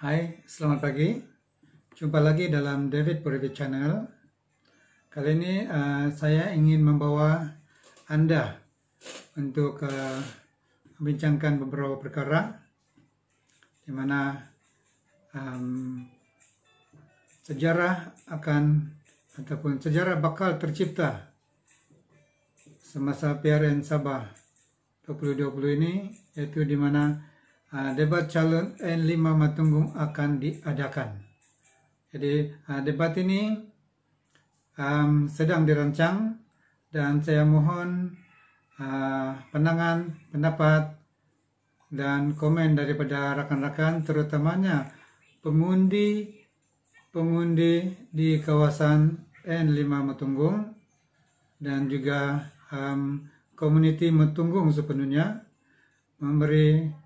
Hai, selamat pagi. Jumpa lagi dalam David Purvi Channel. Kali ini saya ingin membawa Anda untuk membincangkan beberapa perkara di mana sejarah bakal tercipta semasa PRN Sabah 2020 ini, yaitu di mana debat calon N5 Matunggung akan diadakan. Jadi debat ini sedang dirancang dan saya mohon pandangan, pendapat, dan komen daripada rekan-rekan, terutamanya pengundi di kawasan N5 Matunggung dan juga komuniti Matunggung sepenuhnya, memberi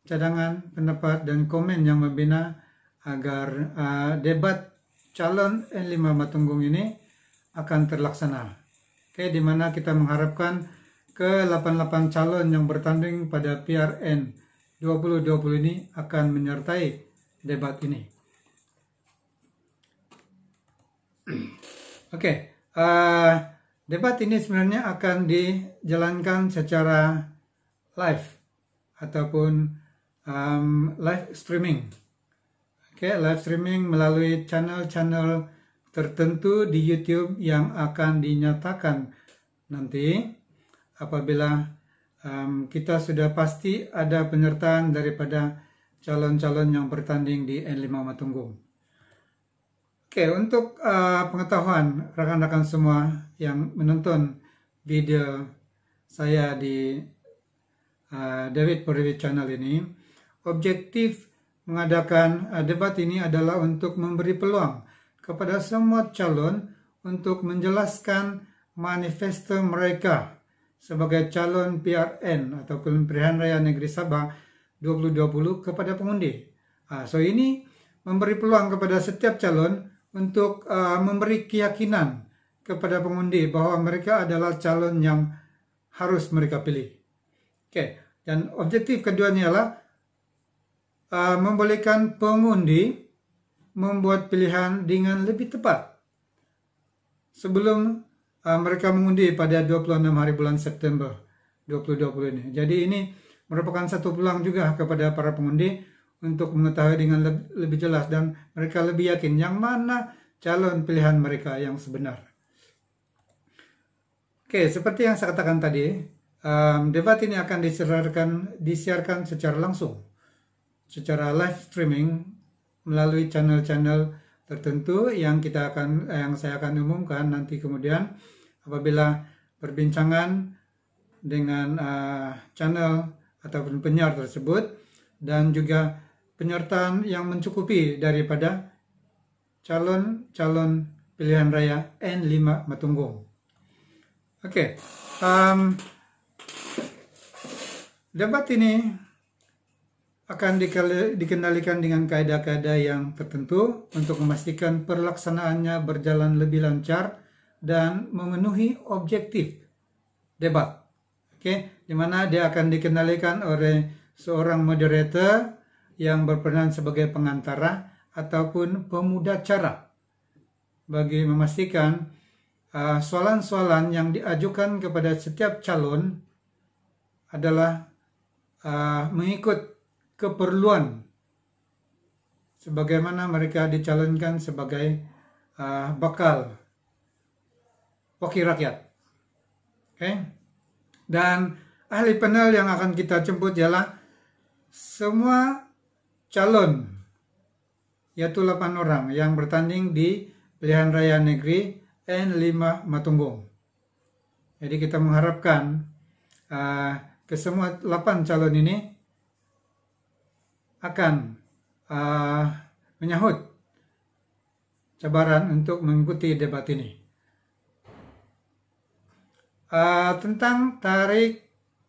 cadangan, pendapat, dan komen yang membina agar debat calon N5 Matunggung ini akan terlaksana. Oke, di mana kita mengharapkan ke-88 calon yang bertanding pada PRN 2020 ini akan menyertai debat ini. Oke, debat ini sebenarnya akan dijalankan secara live ataupun live streaming. Oke, live streaming melalui channel-channel tertentu di YouTube yang akan dinyatakan nanti apabila kita sudah pasti ada penyertaan daripada calon-calon yang bertanding di N5 Matunggung. Oke, untuk pengetahuan rekan-rekan semua yang menonton video saya di David Purvi Channel ini, objektif mengadakan debat ini adalah untuk memberi peluang kepada semua calon untuk menjelaskan manifesto mereka sebagai calon PRN ataupun Pilihan Raya Negeri Sabah 2020 kepada pengundi. So ini memberi peluang kepada setiap calon untuk memberi keyakinan kepada pengundi bahwa mereka adalah calon yang harus mereka pilih. Oke, dan objektif keduanya adalah membolehkan pengundi membuat pilihan dengan lebih tepat sebelum mereka mengundi pada 26 hari bulan September 2020 ini. Jadi ini merupakan satu peluang juga kepada para pengundi untuk mengetahui dengan lebih jelas dan mereka lebih yakin yang mana calon pilihan mereka yang sebenar. Oke, seperti yang saya katakan tadi, debat ini akan disiarkan secara langsung, secara live streaming melalui channel-channel tertentu yang saya akan umumkan nanti kemudian apabila perbincangan dengan channel ataupun penyiar tersebut dan juga penyertaan yang mencukupi daripada calon-calon pilihan raya N5 Matunggung. Oke, debat ini akan dikendalikan dengan kaedah-kaedah yang tertentu untuk memastikan pelaksanaannya berjalan lebih lancar dan memenuhi objektif debat. Oke, di mana dia akan dikendalikan oleh seorang moderator yang berperan sebagai pengantara ataupun pemudacara bagi memastikan soalan-soalan yang diajukan kepada setiap calon adalah mengikut keperluan sebagaimana mereka dicalonkan sebagai bakal wakil rakyat. Oke. Dan ahli panel yang akan kita jemput ialah semua calon, yaitu 8 orang yang bertanding di Pilihan Raya Negeri N5 Matunggung. Jadi kita mengharapkan kesemua 8 calon ini akan menyahut cabaran untuk mengikuti debat ini. Tentang tarikh,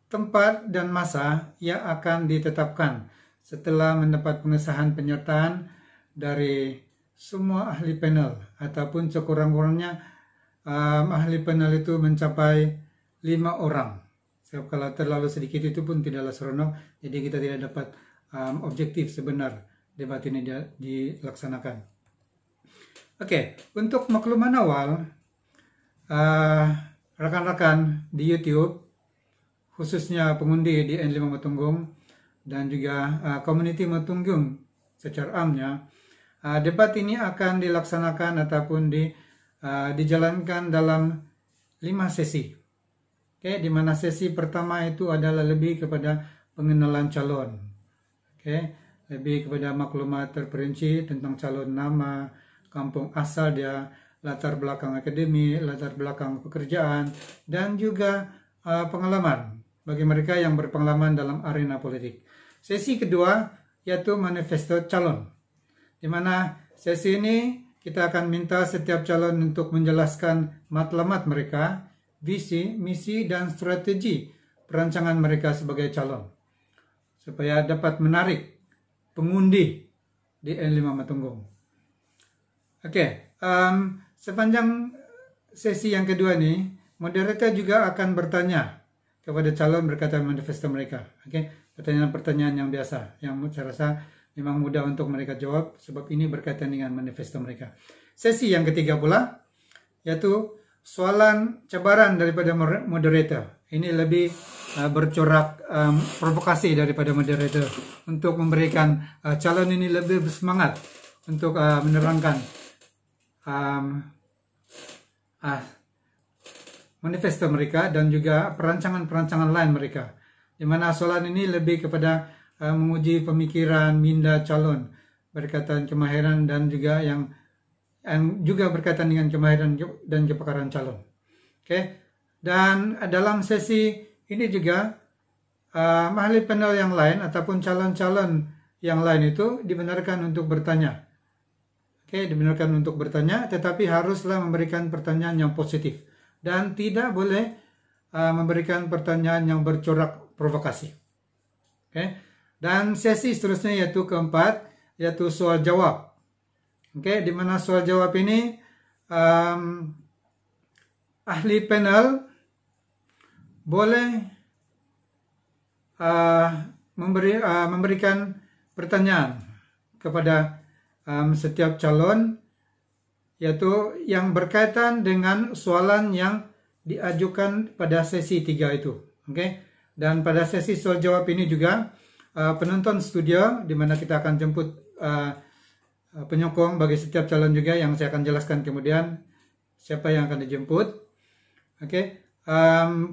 tempat, dan masa yang akan ditetapkan setelah mendapat pengesahan penyertaan dari semua ahli panel ataupun sekurang-kurangnya ahli panel itu mencapai 5 orang. Sebab kalau terlalu sedikit itu pun tidaklah seronok, jadi kita tidak dapat objektif sebenar debat ini dilaksanakan. Oke, untuk makluman awal, rekan-rekan di YouTube, khususnya pengundi di N5 Matunggung dan juga community Matunggung secara amnya, debat ini akan dilaksanakan ataupun dijalankan dalam 5 sesi. Oke, di mana sesi pertama itu adalah lebih kepada pengenalan calon. Oke, lebih kepada maklumat terperinci tentang calon, nama, kampung asal dia, latar belakang akademi, latar belakang pekerjaan, dan juga pengalaman bagi mereka yang berpengalaman dalam arena politik. Sesi kedua yaitu manifesto calon, di mana sesi ini kita akan minta setiap calon untuk menjelaskan matlamat mereka, visi, misi, dan strategi perancangan mereka sebagai calon, supaya dapat menarik pengundi di N5 Matunggung. Oke, sepanjang sesi yang kedua ini, moderator juga akan bertanya kepada calon berkaitan manifesto mereka. Oke, pertanyaan-pertanyaan yang biasa, yang saya rasa memang mudah untuk mereka jawab, sebab ini berkaitan dengan manifesto mereka. Sesi yang ketiga pula, yaitu soalan cabaran daripada moderator. Ini lebih bercorak provokasi daripada moderator, untuk memberikan calon ini lebih bersemangat untuk menerangkan manifesto mereka dan juga perancangan-perancangan lain mereka, di mana soalan ini lebih kepada menguji pemikiran minda calon berkaitan kemahiran dan juga yang juga berkaitan dengan kemahiran dan kepakaran calon. Oke, dan dalam sesi ini juga ahli panel yang lain ataupun calon-calon yang lain itu dibenarkan untuk bertanya. Oke, dibenarkan untuk bertanya, tetapi haruslah memberikan pertanyaan yang positif dan tidak boleh memberikan pertanyaan yang bercorak provokasi. Oke, dan sesi seterusnya yaitu keempat, yaitu soal jawab. Oke, di mana soal jawab ini ahli panel boleh memberikan pertanyaan kepada setiap calon, yaitu yang berkaitan dengan soalan yang diajukan pada sesi 3 itu. Oke, dan pada sesi soal jawab ini juga penonton studio, di mana kita akan jemput penyokong bagi setiap calon juga, yang saya akan jelaskan kemudian siapa yang akan dijemput. Oke,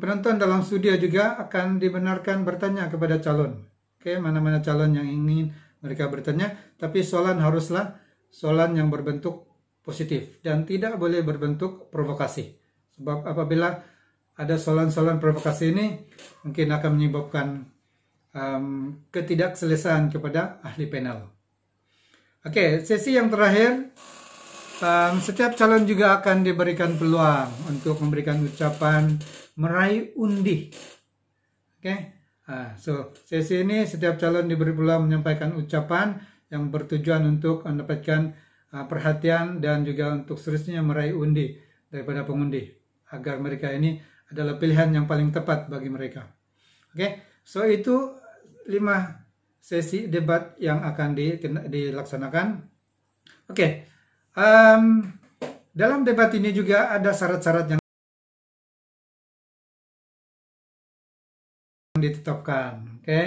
penonton dalam studio juga akan dibenarkan bertanya kepada calon. Oke, mana-mana calon yang ingin mereka bertanya, tapi soalan haruslah soalan yang berbentuk positif dan tidak boleh berbentuk provokasi. Sebab apabila ada soalan-soalan provokasi ini mungkin akan menyebabkan ketidakselesaan kepada ahli panel. Oke, sesi yang terakhir, setiap calon juga akan diberikan peluang untuk memberikan ucapan meraih undi. Oke. So sesi ini setiap calon diberi peluang menyampaikan ucapan yang bertujuan untuk mendapatkan perhatian dan juga untuk seterusnya meraih undi daripada pengundi, agar mereka ini adalah pilihan yang paling tepat bagi mereka. Oke, so itu 5 sesi debat yang akan dilaksanakan. Oke, dalam debat ini juga ada syarat-syarat yang ditetapkan, oke,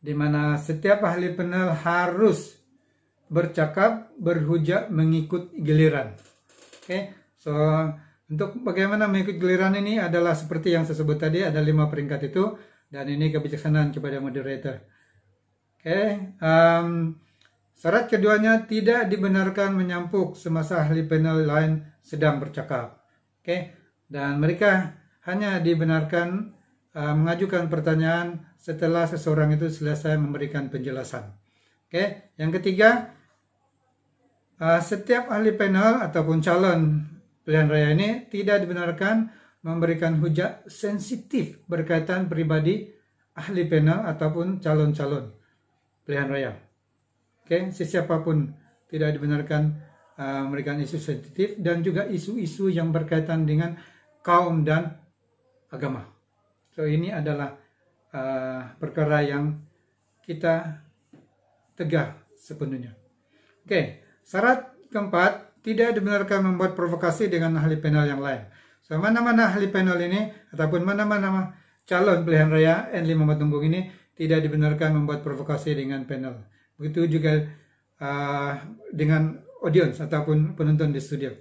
di mana setiap ahli panel harus bercakap, berhujah, mengikut giliran. Oke, so untuk bagaimana mengikut giliran ini adalah seperti yang saya sebut tadi, ada 5 peringkat itu, dan ini kebijaksanaan kepada moderator. Oke, syarat keduanya tidak dibenarkan menyampuk semasa ahli panel lain sedang bercakap. Oke, dan mereka hanya dibenarkan mengajukan pertanyaan setelah seseorang itu selesai memberikan penjelasan. Oke, yang ketiga, setiap ahli panel ataupun calon pilihan raya ini tidak dibenarkan memberikan hujah sensitif berkaitan pribadi ahli panel ataupun calon-calon pilihan raya. Oke, siapapun tidak dibenarkan memberikan isu sensitif dan juga isu-isu yang berkaitan dengan kaum dan agama. So ini adalah perkara yang kita tegak sepenuhnya. Oke, syarat keempat, tidak dibenarkan membuat provokasi dengan ahli panel yang lain. So, mana-mana ahli panel ini ataupun mana-mana calon pilihan raya N5 Matunggung ini tidak dibenarkan membuat provokasi dengan panel. Begitu juga dengan audiens ataupun penonton di studio.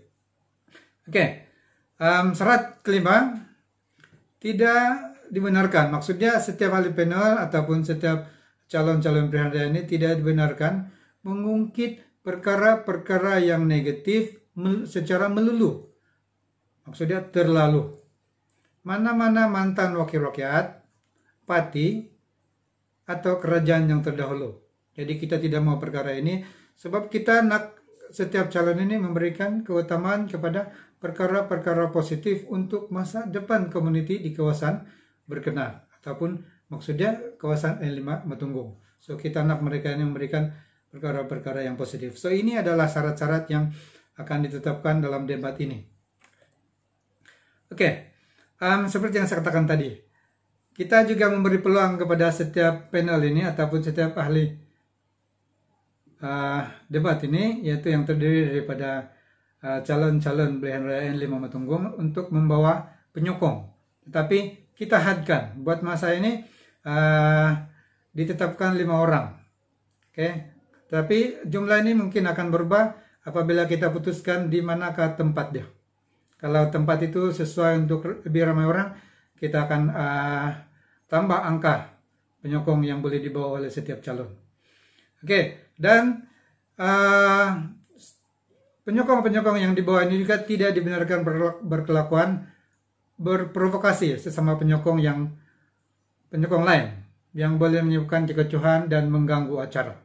Oke, syarat kelima, tidak dibenarkan. Maksudnya setiap ahli panel ataupun setiap calon-calon pilihan raya ini tidak dibenarkan mengungkit perkara-perkara yang negatif secara melulu. Maksudnya terlalu. Mana-mana mantan wakil rakyat, pati, atau kerajaan yang terdahulu. Jadi kita tidak mau perkara ini, sebab kita nak setiap calon ini memberikan keutamaan kepada perkara-perkara positif untuk masa depan komuniti di kawasan berkenaan. Ataupun maksudnya kawasan N5 Matunggung. So kita nak mereka ini memberikan perkara-perkara yang positif. So ini adalah syarat-syarat yang akan ditetapkan dalam debat ini. Oke, seperti yang saya katakan tadi, kita juga memberi peluang kepada setiap panel ini ataupun setiap ahli debat ini, yaitu yang terdiri daripada calon-calon pilihan raya N5 Matunggung untuk membawa penyokong. Tetapi kita hadkan buat masa ini ditetapkan 5 orang. Oke, tapi jumlah ini mungkin akan berubah apabila kita putuskan di manakah tempat dia. Kalau tempat itu sesuai untuk lebih ramai orang, kita akan tambah angka penyokong yang boleh dibawa oleh setiap calon. Oke, dan penyokong-penyokong yang dibawa ini juga tidak dibenarkan berkelakuan berprovokasi sesama penyokong lain yang boleh menyebabkan kekecohan dan mengganggu acara.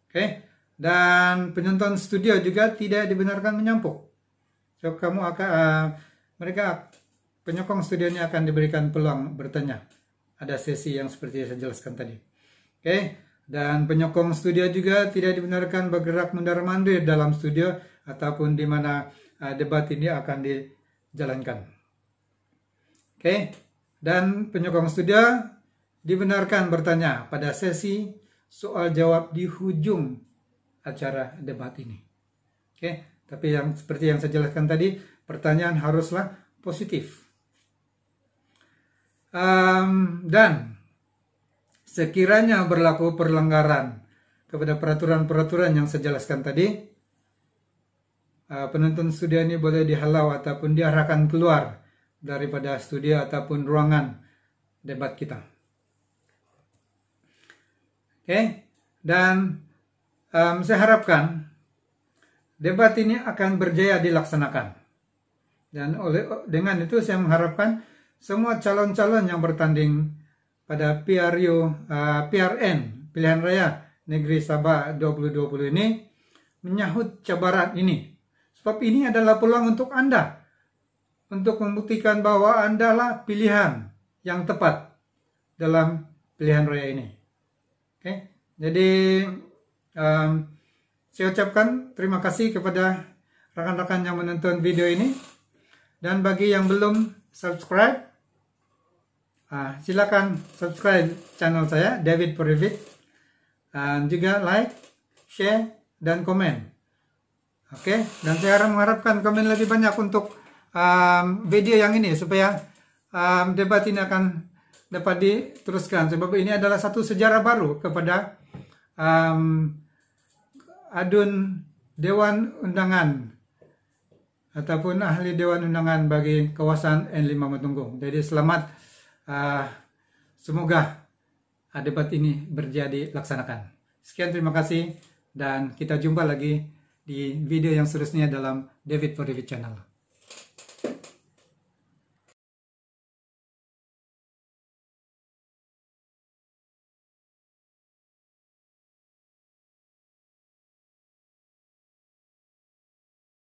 Oke, dan penonton studio juga tidak dibenarkan menyampuk. So penyokong studio ini akan diberikan peluang bertanya. Ada sesi yang seperti yang saya jelaskan tadi. Oke, dan penyokong studio juga tidak dibenarkan bergerak mundar-mandir dalam studio ataupun di mana debat ini akan dijalankan. Oke, dan penyokong studio dibenarkan bertanya pada sesi soal jawab di hujung acara debat ini. Oke, tapi yang seperti yang saya jelaskan tadi, pertanyaan haruslah positif. Dan sekiranya berlaku pelanggaran kepada peraturan-peraturan yang saya jelaskan tadi, penonton studio ini boleh dihalau ataupun diarahkan keluar daripada studio ataupun ruangan debat kita. Oke, dan saya harapkan debat ini akan berjaya dilaksanakan. Dan dengan itu saya mengharapkan semua calon-calon yang bertanding pada PRN, Pilihan Raya Negeri Sabah 2020 ini menyahut cabaran ini. Sebab ini adalah peluang untuk Anda untuk membuktikan bahwa Anda lah pilihan yang tepat dalam pilihan raya ini. Oke, jadi saya ucapkan terima kasih kepada rekan-rekan yang menonton video ini. Dan bagi yang belum subscribe, silakan subscribe channel saya, David Porivit. Juga like, share, dan komen. Oke, dan saya mengharapkan komen lebih banyak untuk video yang ini supaya debat ini akan dapat diteruskan. Sebab ini adalah satu sejarah baru kepada adun Dewan Undangan ataupun ahli Dewan Undangan bagi kawasan N5 Matunggung. Jadi selamat, semoga debat ini berjadi laksanakan. Sekian, terima kasih, dan kita jumpa lagi di video yang seterusnya dalam David Porivit Channel.